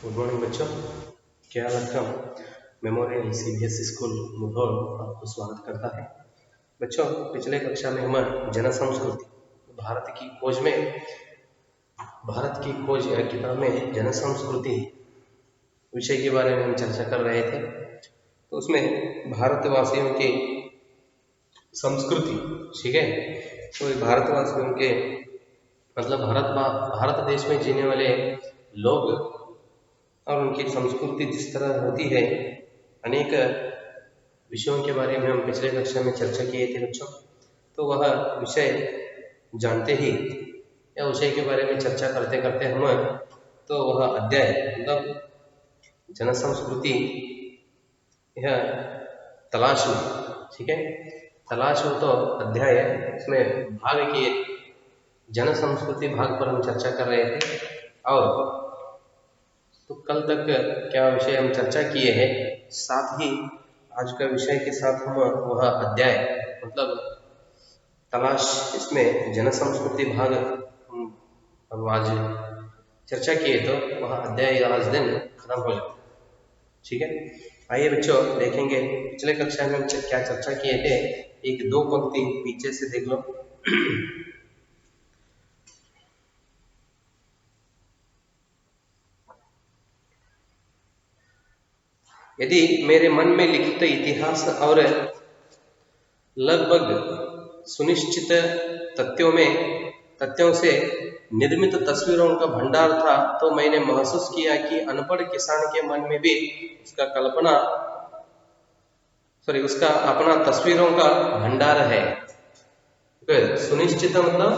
Good morning बच्चों, क्या लगता मेमोरियल सीबीएसई स्कूल मुधोल आपको स्वागत करता है। बच्चों, पिछले कक्षा में हम जन संस्कृति भारत की खोज या किताब में जन संस्कृति विषय के बारे में हम चर्चा कर रहे थे। तो उसमें भारतवासियों की संस्कृति, ठीक है, तो भारतवासियों के मतलब भारत देश में जीने वाले लोग और उनकी संस्कृति जिस तरह होती है, अनेक विषयों के बारे में हम पिछले कक्षा में चर्चा किए थे बच्चों। तो वह विषय जानते ही या विषय के बारे में चर्चा करते करते हम तो वह अध्याय मतलब जन संस्कृति यह तलाश में, ठीक है, तलाश हो तो अध्याय है, इसमें भाग किए जन संस्कृति भाग पर हम चर्चा कर रहे थे। और तो कल तक क्या विषय हम चर्चा किए हैं, साथ ही आज का विषय के साथ हम वह अध्याय मतलब तलाश, इसमें जन संस्कृति भाग हम आज चर्चा किए तो वह अध्याय आज दिन खत्म हो जाए, ठीक है। आइए बच्चों देखेंगे पिछले कक्षा में हम क्या चर्चा किए थे। एक दो पंक्ति पीछे से देख लो। यदि मेरे मन में लिखित इतिहास और लगभग सुनिश्चित तथ्यों से निर्मित तस्वीरों का भंडार था, तो मैंने महसूस किया कि अनपढ़ किसान के मन में भी उसका अपना तस्वीरों का भंडार है। सुनिश्चित मतलब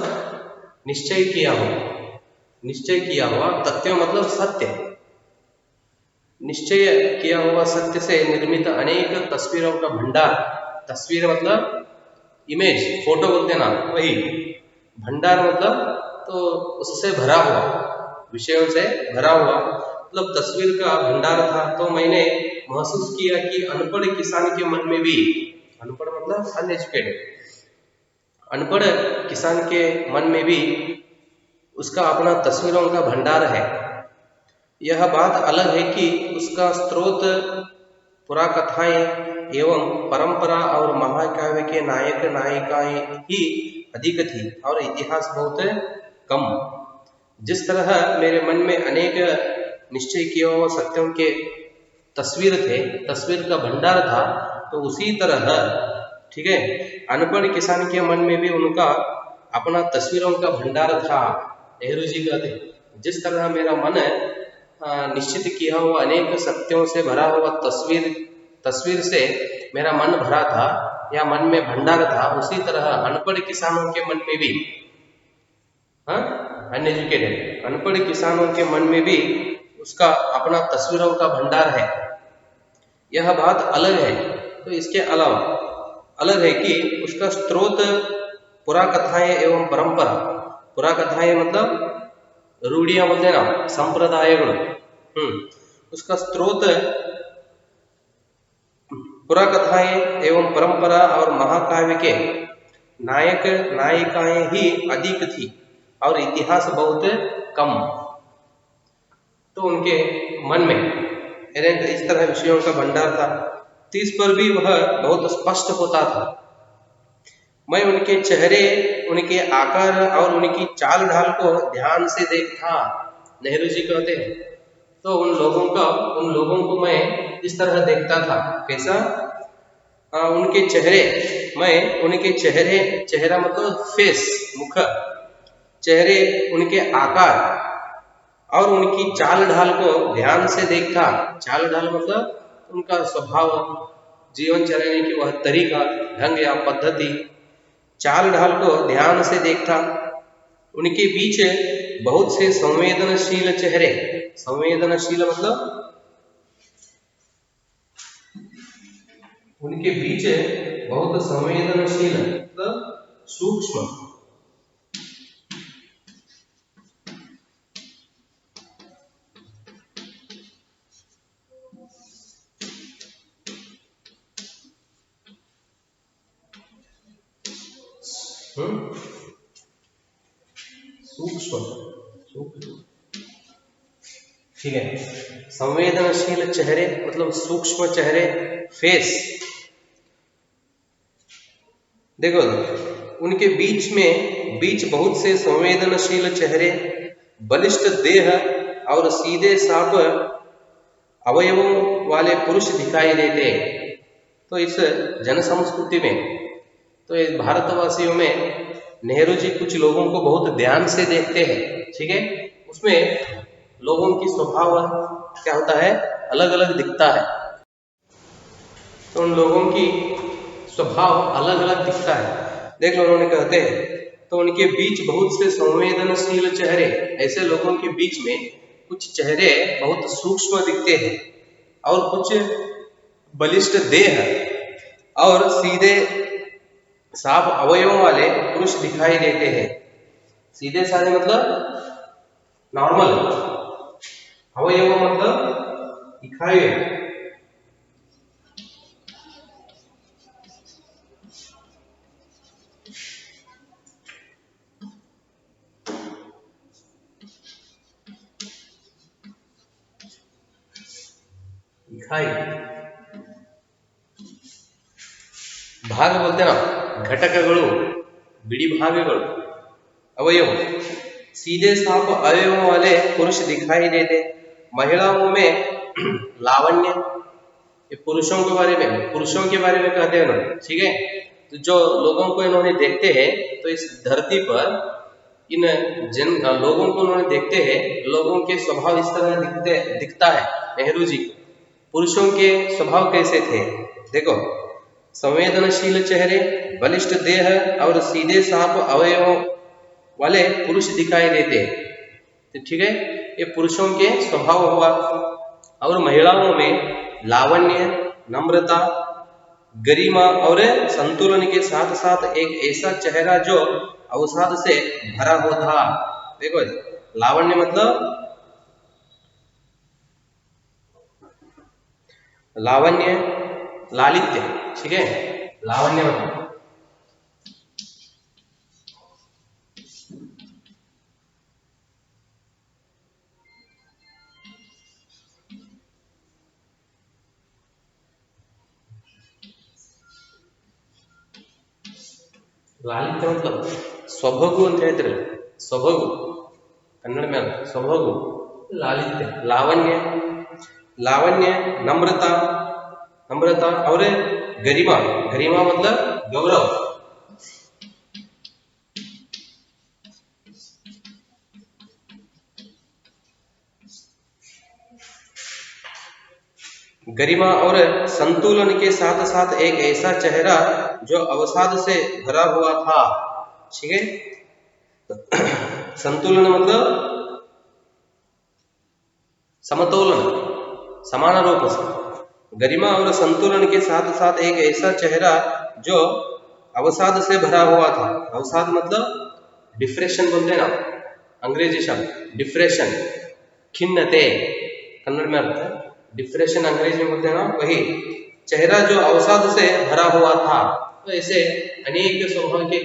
निश्चय किया हुआ, तथ्यों मतलब सत्य, निश्चय किया हुआ सत्य से निर्मित अनेक तस्वीरों का भंडार। तस्वीर मतलब इमेज, फोटो बोलते ना, वही भंडार मतलब तो उससे भरा हुआ, विषयों से भरा हुआ मतलब तस्वीर का भंडार था। तो मैंने महसूस किया कि अनपढ़ किसान के मन में भी, अनपढ़ मतलब अनएजुकेटेड, अनपढ़ किसान के मन में भी उसका अपना तस्वीरों का भंडार है। यह बात अलग है कि उसका स्रोत पुराकथाएं एवं परंपरा और महाकाव्य के नायक नायिकाएं ही अधिक थी और इतिहास बहुत कम। जिस तरह मेरे मन में अनेक निश्चय किए हुए सत्यों के तस्वीर का भंडार था, तो उसी तरह, ठीक है, अनपढ़ किसान के मन में भी उनका अपना तस्वीरों का भंडार था। नेहरू जी कहते, जिस तरह मेरा मन निश्चित किया हुआ अनेक सत्यों से भरा हुआ तस्वीर से मेरा मन भरा था या मन में भंडार था, उसी तरह अनपढ़ किसानों के मन में भी, अनएजुकेटेड अनपढ़ किसानों के मन में भी उसका अपना तस्वीरों का भंडार है। यह बात अलग है, तो इसके अलावा अलग है कि उसका स्रोत पुराकथाएं एवं परंपरा, पुराकथाएं मतलब रूढ़ियां बोलते ना, संप्रदायಗಳು, उसका स्रोत पुराकथाएं एवं परंपरा और महाकाव्य के नायक नायिकाएं ही अधिक थी और इतिहास बहुत कम। तो उनके मन में इस तरह विषयों का भंडार था, तो इस पर भी वह बहुत स्पष्ट होता था। मैं उनके चेहरे, उनके आकार और उनकी चाल ढाल को ध्यान से देखता, नेहरू जी कहते हैं। तो उन लोगों को मैं इस तरह देखता था, कैसा? उनके चेहरा मतलब फेस, मुख, चेहरे, उनके आकार और उनकी चाल ढाल को ध्यान से देखता। चाल ढाल मतलब उनका स्वभाव, जीवन चलाने की वह तरीका, ढंग या पद्धति, चाल ढाल को ध्यान से देखता। उनके बीच बहुत से संवेदनशील चेहरे, संवेदनशील मतलब उनके बीच बहुत संवेदनशील मतलब सूक्ष्म, सूक्ष्म ठीक है। संवेदनशील चेहरे मतलब सूक्ष्म चेहरे, फेस। देखो उनके बीच बहुत से संवेदनशील चेहरे, बलिष्ठ देह और सीधे साफ अवयवों वाले पुरुष दिखाई देते हैं। तो इस जन संस्कृति में, तो इस भारतवासियों में नेहरू जी कुछ लोगों को बहुत ध्यान से देखते हैं। ठीक है, उसमें लोगों की स्वभाव क्या होता है, अलग अलग दिखता है। तो उन लोगों की स्वभाव अलग अलग दिखता है। देख लो उन्होंने कहते हैं, तो उनके बीच बहुत से संवेदनशील चेहरे, ऐसे लोगों के बीच में कुछ चेहरे बहुत सूक्ष्म दिखते हैं और कुछ बलिष्ठ देह और सीधे साफ अवयवों वाले पुरुष दिखाई देते हैं। सीधे साधे मतलब नॉर्मल, अवयव मतलब दिखाई। दिखाई भाग बोलते ना, घटकಗಳು, बिड़ी भागಗಳು, अवयव। सीधे साफ अवयवों वाले पुरुष दिखाई देते। महिलाओं में लावण्य, ये पुरुषों के बारे में कहते हैं उन्होंने। ठीक है, तो जो लोगों को इन्होंने देखते हैं, तो इस धरती पर इन लोगों को उन्होंने देखते हैं, लोगों के स्वभाव इस तरह दिखता है नेहरू जी को। पुरुषों के स्वभाव कैसे थे, देखो संवेदनशील चेहरे, बलिष्ठ देह और सीधे साफ अवयवों वाले पुरुष दिखाई देते। तो ठीक है, ये पुरुषों के स्वभाव हुआ। और महिलाओं में लावण्य, नम्रता, गरिमा और संतुलन के साथ साथ एक ऐसा चेहरा जो अवसाद से भरा हुआ था। देखो लावण्य मतलब लावण्य, लालित्य। ठीक है, लावण्य मतलब लालित्य मतलब स्वभगु ಅಂತ ಹೇಳ್ತಾರೆ। स्वभगु कन्नड़ में स्वभगु, लालित्य, लावण्य, नम्रता और गरिमा मतलब गौरव। गरिमा और संतुलन के साथ साथ एक ऐसा चेहरा जो अवसाद से भरा हुआ था। ठीक है, संतुलन मतलब समतोलन, समान रूप से। गरिमा और संतुलन के साथ साथ एक ऐसा चेहरा जो अवसाद से भरा हुआ था। अवसाद मतलब डिप्रेशन बोलते हैं ना, अंग्रेजी शब्द डिप्रेशन, खिन्नते कन्नड़ में अर्थ है। डिप्रेशन अंग्रेजी में बोलते हैं ना, वही चेहरा जो अवसाद से भरा हुआ था। तो ऐसे अनेक स्वभाव के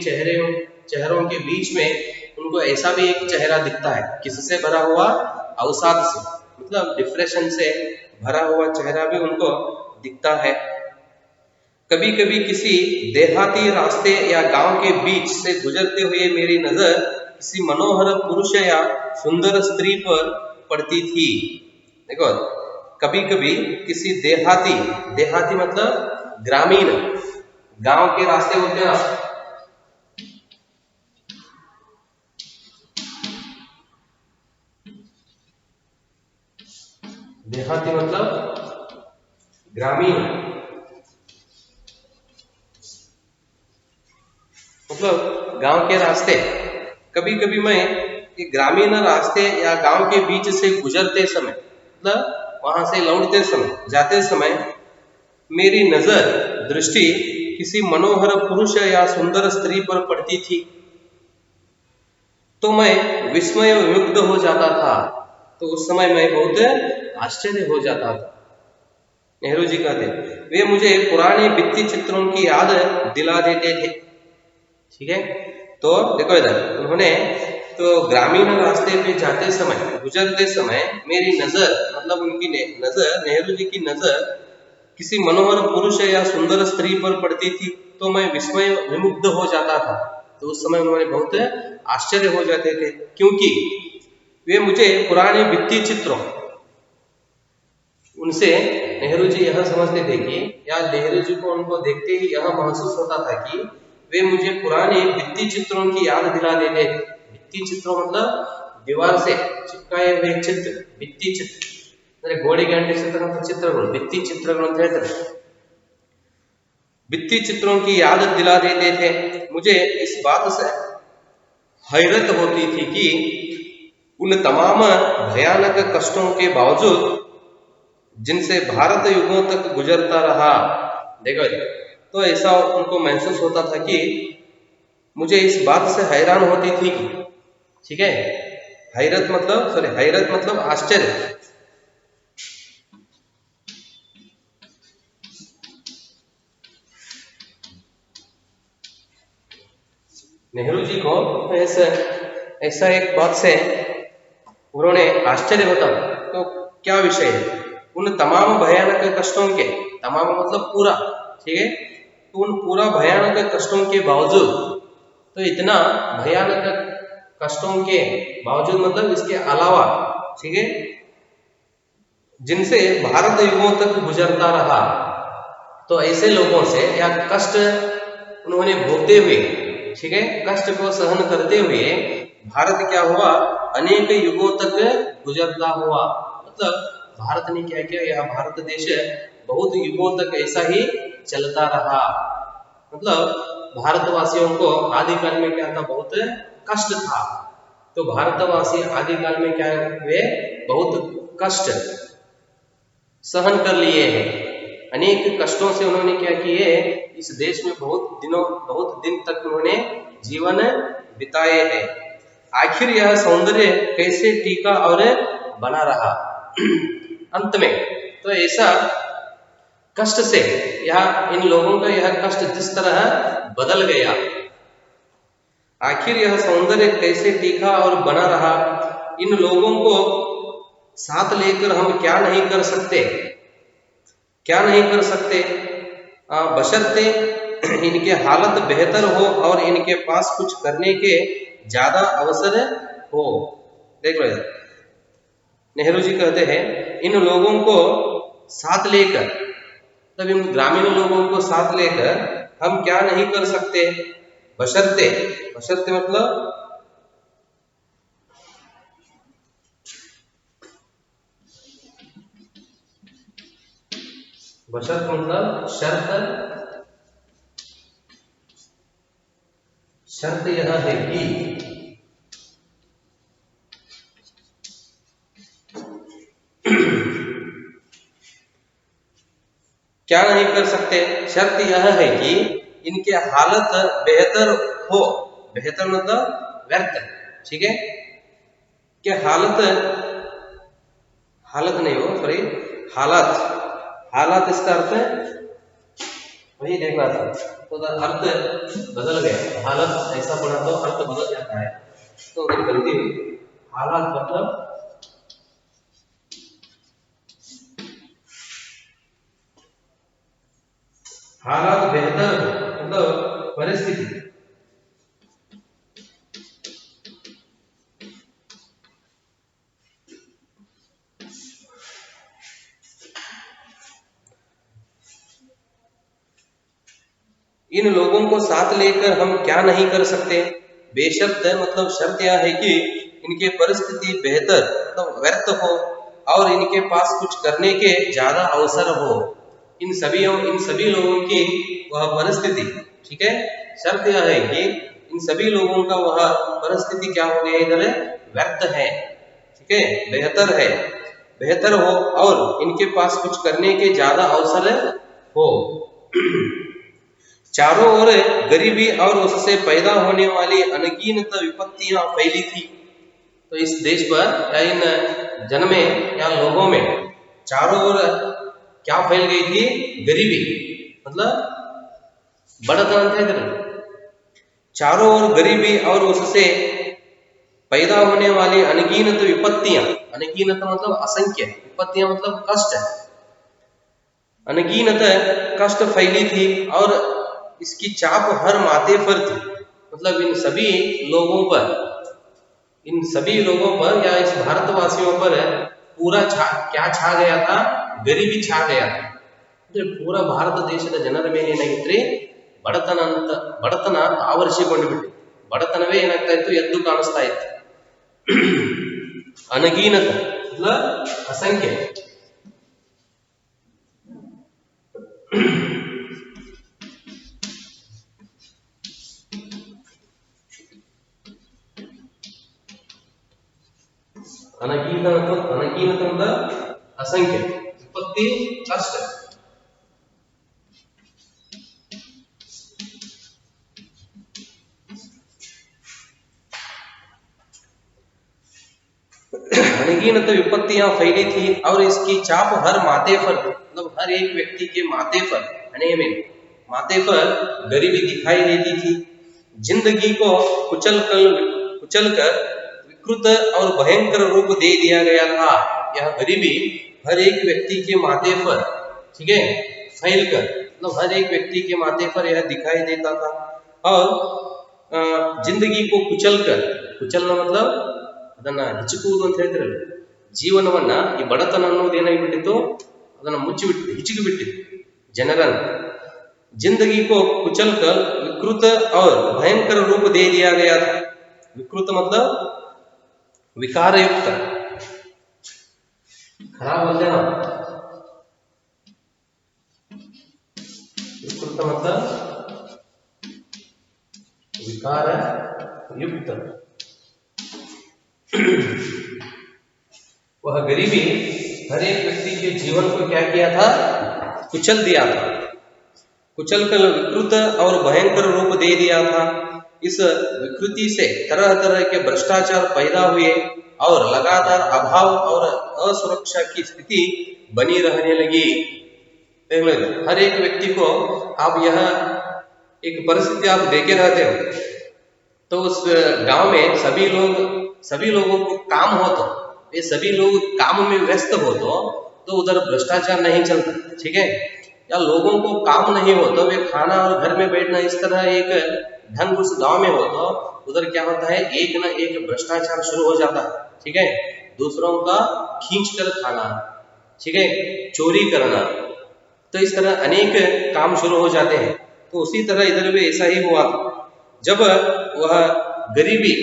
चेहरों के बीच में उनको ऐसा भी एक चेहरा दिखता है, किससे भरा हुआ, अवसाद से, मतलब डिप्रेशन से भरा हुआ चेहरा भी उनको दिखता है। कभी कभी किसी देहाती रास्ते या गांव के बीच से गुजरते हुए मेरी नजर किसी मनोहर पुरुष या सुंदर स्त्री पर पड़ती थी। देखो कभी कभी किसी देहाती मतलब ग्रामीण, गांव के रास्ते होते हैं ना, देहाती मतलब ग्रामीण, मतलब गांव के रास्ते। कभी कभी मैं ग्रामीण रास्ते या गांव के बीच से गुजरते समय, मतलब वहां से लौटते समय, जाते समय मेरी दृष्टि किसी मनोहर पुरुष या सुंदर स्त्री पर पड़ती थी, तो मैं विस्मय विमुग्ध हो जाता था। तो उस समय मैं बहुत आश्चर्य हो जाता था। नेहरू जी कहते वे मुझे पुराने भित्ति चित्रों की याद दिला देते थे। ठीक है, तो देखो इधर उन्होंने तो ग्रामीण रास्ते पे जाते समय, गुजरते समय मेरी नजर, मतलब उनकी नजर, नेहरू जी की नजर किसी मनोहर पुरुष या सुंदर स्त्री पर पड़ती थी तो मैं विस्मय विमुग्ध हो जाता था। तो उस समय उन्होंने बहुत आश्चर्य हो जाते थे, क्योंकि वे मुझे पुराने भित्ति चित्रों, उनसे नेहरू जी यह समझते थे कि, या नेहरू जी को उनको देखते ही यह महसूस होता था कि वे मुझे पुराने भित्ति चित्रों की याद दिला देते थे। भित्ति चित्रों मतलब दीवार से चिपकाए हुए चित्र, भित्ति चित्र, ಗೋಡೆ ಗಂಟೆ चित्रಗಳು, भित्ति चित्रಗಳು ಅಂತ ಹೇಳ್ತಾರೆ। भित्ति चित्रों की याद दिला देते थे। मुझे इस बात से हैरत होती थी कि उन तमाम भयानक कष्टों के बावजूद जिनसे भारत युगों तक गुजरता रहा, देखो, तो ऐसा उनको महसूस होता था कि मुझे इस बात से हैरान होती थी, ठीक है, हैरत मतलब आश्चर्य। नेहरू जी को ऐसा एक बात से उन्होंने आश्चर्य होता, तो क्या विषय है, उन तमाम भयानक कष्टों के, तमाम मतलब पूरा, ठीक है, तो उन पूरा भयानक कष्टों के बावजूद, तो इतना भयानक कष्टों के बावजूद मतलब इसके अलावा, ठीक है, जिनसे भारत युगों तक गुजरता रहा, तो ऐसे लोगों से या कष्ट उन्होंने भोगते हुए, ठीक है, कष्ट को सहन करते हुए भारत क्या हुआ, अनेक युगों तक गुजरता हुआ। मतलब भारत ने क्या किया, यह भारत देश बहुत युगों तक ऐसा ही चलता रहा। मतलब भारतवासियों को आदिकाल में क्या था, बहुत कष्ट था, तो भारतवासी आदिकाल में क्या हुए, बहुत कष्ट सहन कर लिए हैं। अनेक कष्टों से उन्होंने क्या किए, इस देश में बहुत दिन तक उन्होंने जीवन बिताए हैं। आखिर यह सौंदर्य कैसे टीका और बना रहा। अंत में तो ऐसा कष्ट से इन लोगों का यह कष्ट जिस तरह बदल गया, आखिर यह सौंदर्य कैसे टीका और बना रहा। इन लोगों को साथ लेकर हम क्या नहीं कर सकते, बशर्ते इनके हालत बेहतर हो और इनके पास कुछ करने के ज्यादा अवसर हो। देख लो, नेहरू जी कहते हैं इन लोगों को साथ लेकर, तब इन ग्रामीण लोगों को साथ लेकर हम क्या नहीं कर सकते, बशर्ते मतलब बशर्त मतलब शर्त यह है कि क्या नहीं कर सकते, शर्त यह है कि इनके हालत बेहतर हो, बेहतर मतलब व्यर्थ, ठीक है, कि हालत नहीं हो, सॉरी, हालात इसका अर्थ है, वही देखना था, तो अर्थ बदल गया, हालत ऐसा पढ़ा तो अर्थ बदल जाता है, तो गलती हुई। हालात मतलब हालात बेहतर मतलब परिस्थिति, इन लोगों को साथ लेकर हम क्या नहीं कर सकते, बेशर्त मतलब शर्त यह है कि इनके परिस्थिति बेहतर मतलब व्यर्थ हो और इनके पास कुछ करने के ज्यादा अवसर हो। इन सभी लोगों की वह परिस्थिति, ठीक है, शर्त यह है कि इन सभी लोगों का वह परिस्थिति क्या हो गया, इधर व्यर्थ है, ठीक है, बेहतर हो और इनके पास कुछ करने के ज्यादा अवसर हो। चारों ओर गरीबी और उससे पैदा होने वाली अनगिनत विपत्तियां फैली थी। तो इस देश पर या इन जन में या लोगों में चारों ओर क्या फैल गई थी, गरीबी, मतलब बड़ा था इधर, चारों ओर गरीबी और उससे पैदा होने वाली अनगिनत विपत्तियां, अनगिनत मतलब असंख्य, विपत्तियां मतलब कष्ट, अनगिनत कष्ट फैली थी और इसकी छाप हर माथे पर थी। मतलब इन सभी लोगों पर, इन सभी लोगों पर या इस भारतवासियों पर पूरा क्या छा गया था? गरीबी छा गया था। पूरा भारत ದೇಶದ ಜನರ ಮೇಲೆ ಏನಾಗಿತ್ರಿ? ಬಡತನ ಆವರಿಸಿಕೊಂಡಿಬಿಟ್ಟು, ಬಡತನವೇ ಏನಾಗ್ತಾ ಇತ್ತು? ಎದ್ದು ಕಾಣಿಸ್ತಾ ಇತ್ತು. ಅನಗೀನತ ಅಸಂಖ್ಯ, ಅನಗೀನತ ಅಂದ್ರೆ ಅಸಂಖ್ಯ, ವಿಪತ್ತಿ ಕಷ್ಟ. अनगिनत विपत्तियां फैली थी और इसकी छाप हर माथे पर, मतलब हर एक व्यक्ति के माथे पर, हने में माथे पर गरीबी दिखाई देती थी। जिंदगी को कुचल कर विकृत और भयंकर रूप दे दिया गया था। यह गरीबी हर एक व्यक्ति के माथे पर, ठीक है, फैल कर, मतलब हर एक व्यक्ति के माथे पर यह दिखाई देता था। और जिंदगी को कुचल कर, कुचलना मतलब ಅದನ್ನ ಹಿಚಕುವುದು ಅಂತ ಹೇಳ್ತಿರಲ್ಲ, ಜೀವನವನ್ನ ಈ ಬಡತನ ಅನ್ನೋದು ಏನಾಗಿಬಿಟ್ಟಿತ್ತು? ಅದನ್ನ ಮುಚ್ಚಿಬಿಟ್ಟು ಹಿಚಕಿಬಿಟ್ಟಿತ್ತು ಜನರನ್ನು. जिंदगी को कुचल कर विकृत और भयंकर रूप दे दिया गया था। विकृत मतलब विकार युक्त, खराब बोलते ना, विकृत मतलब विकार युक्त। वह गरीबी हर एक व्यक्ति के जीवन को क्या किया था? कुचल दिया था, कुचल कर विकृत और भयंकर रूप दे दिया था। इस विकृति से तरह तरह के भ्रष्टाचार पैदा हुए और लगातार अभाव और असुरक्षा की स्थिति बनी रहने लगी। हर एक व्यक्ति को आप यह एक परिस्थिति आप देखे रहते हो, तो उस गांव में सभी लोगों को काम हो, तो ये सभी लोग काम में व्यस्त हो तो उधर भ्रष्टाचार नहीं चलता, ठीक है। या लोगों को काम नहीं हो तो वे खाना और घर में बैठना, इस तरह एक ढंग उस गांव में हो तो उधर क्या होता है? एक ना एक भ्रष्टाचार शुरू हो जाता है, ठीक है। दूसरों का खींच कर खाना, ठीक है, चोरी करना, तो इस तरह अनेक काम शुरू हो जाते हैं। तो उसी तरह इधर भी ऐसा ही हुआ। जब वह गरीबी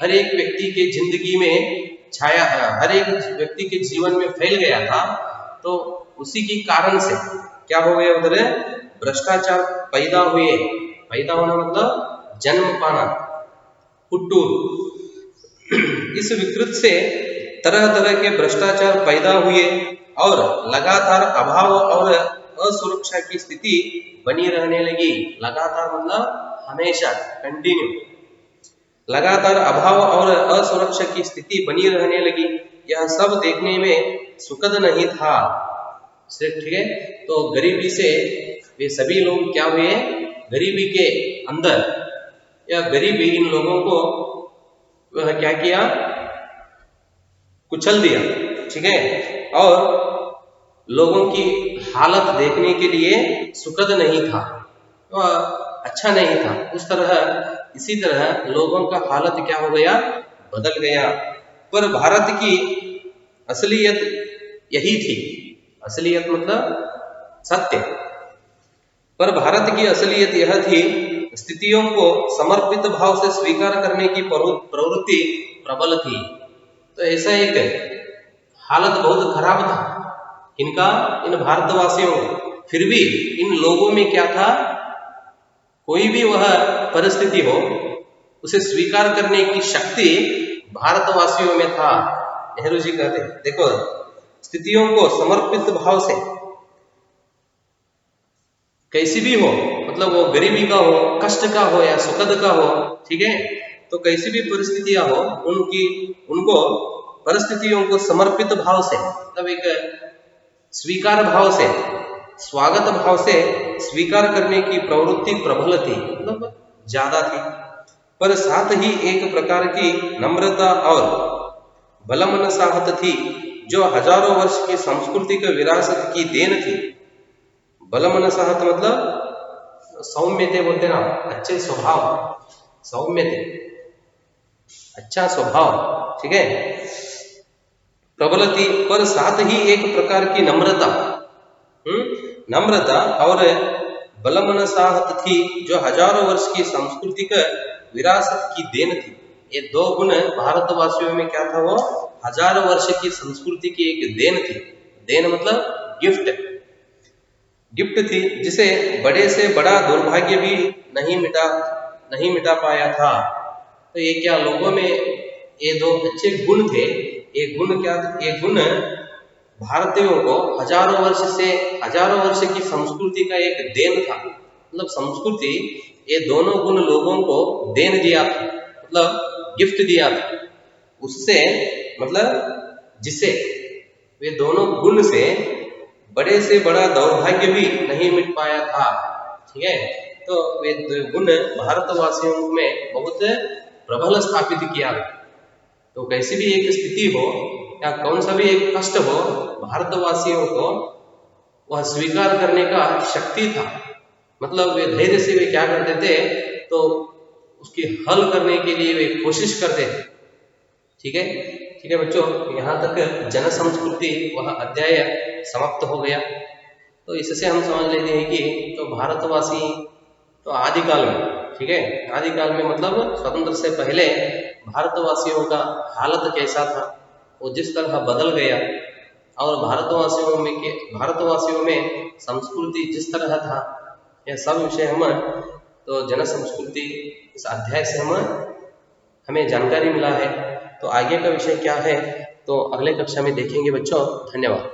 हर एक व्यक्ति के जिंदगी में छाया, हर एक व्यक्ति के जीवन में फैल गया था, तो उसी के कारण से क्या हो गया? उधर भ्रष्टाचार पैदा हुए। पैदा होना मतलब जन्म पाना, हुट्टू। इस विकृत से तरह तरह के भ्रष्टाचार पैदा हुए और लगातार अभाव और असुरक्षा की स्थिति बनी रहने लगी। लगातार मतलब हमेशा, कंटिन्यू। लगातार अभाव और असुरक्षा की स्थिति बनी रहने लगी। यह सब देखने में सुखद नहीं था, ठीक है। तो गरीबी से वे सभी लोग क्या हुए? गरीबी के अंदर, या गरीबी इन लोगों को वह क्या किया? कुचल दिया, ठीक है। और लोगों की हालत देखने के लिए सुखद नहीं था, वह अच्छा नहीं था। उस तरह, इसी तरह लोगों का हालत क्या हो गया? बदल गया। पर भारत की असलियत यही थी, असलियत मतलब सत्य। पर भारत की असलियत यह थी, स्थितियों को समर्पित भाव से स्वीकार करने की प्रवृत्ति प्रबल थी। तो ऐसा एक हालत बहुत खराब था इनका, इन भारतवासियों का। फिर भी इन लोगों में क्या था? कोई भी वह परिस्थिति हो, उसे स्वीकार करने की शक्ति भारतवासियों में था। नेहरू जी कहते हैं, देखो, स्थितियों को समर्पित भाव से, कैसी भी हो, मतलब वो गरीबी का हो, कष्ट का हो या सुखद का हो, ठीक है, तो कैसी भी परिस्थितियां हो, उनको परिस्थितियों को समर्पित भाव से, मतलब एक स्वीकार भाव से, स्वागत भाव से स्वीकार करने की प्रवृत्ति प्रबल थी, मतलब ज्यादा थी। पर साथ ही एक प्रकार की नम्रता और बलमनसाहत थी जो हजारों वर्ष की सांस्कृतिक विरासत की देन थी। बलमनसाहत मतलब सौम्यते बोलते ना, अच्छे स्वभाव, सौम्यते अच्छा स्वभाव, ठीक है। प्रबल थी पर साथ ही एक प्रकार की नम्रता, नम्रता और बलमनसाहत थी जो हजारों वर्ष की सांस्कृतिक विरासत की देन थी। ये दो गुण भारतवासियों में क्या था, वो हजारों वर्ष की संस्कृति की एक देन थी। देन मतलब गिफ्ट, गिफ्ट थी जिसे बड़े से बड़ा दुर्भाग्य भी नहीं मिटा पाया था। तो ये क्या लोगों में ये दो अच्छे गुण थे। ये गुण क्या, ये गुण भारतीयों को हजारों वर्ष की संस्कृति का एक देन था। मतलब संस्कृति ये दोनों गुण लोगों को देन दिया था, मतलब गिफ्ट दिया था। उससे मतलब जिसे वे दोनों गुण से बड़ा दौर्भाग्य भी नहीं मिट पाया था, ठीक है। तो वे गुण भारतवासियों में बहुत प्रबल स्थापित किया। तो कैसी भी एक स्थिति हो या कौन सा भी एक कष्ट हो, भारतवासियों को वह स्वीकार करने का शक्ति था। मतलब वे धैर्य से वे क्या करते थे, तो उसकी हल करने के लिए वे कोशिश करते थे, ठीक है। ठीक है बच्चों, यहाँ तक जन संस्कृति वह अध्याय समाप्त हो गया। तो इससे हम समझ लेते हैं कि तो भारतवासी तो आदिकाल में, ठीक है, आदिकाल में मतलब स्वतंत्र से पहले भारतवासियों का हालत कैसा था, वो जिस तरह बदल गया, और भारतवासियों में संस्कृति जिस तरह था, यह सब विषय हम तो जन संस्कृति इस अध्याय से हमें जानकारी मिला है। तो आगे का विषय क्या है तो अगले कक्षा में देखेंगे बच्चों। धन्यवाद।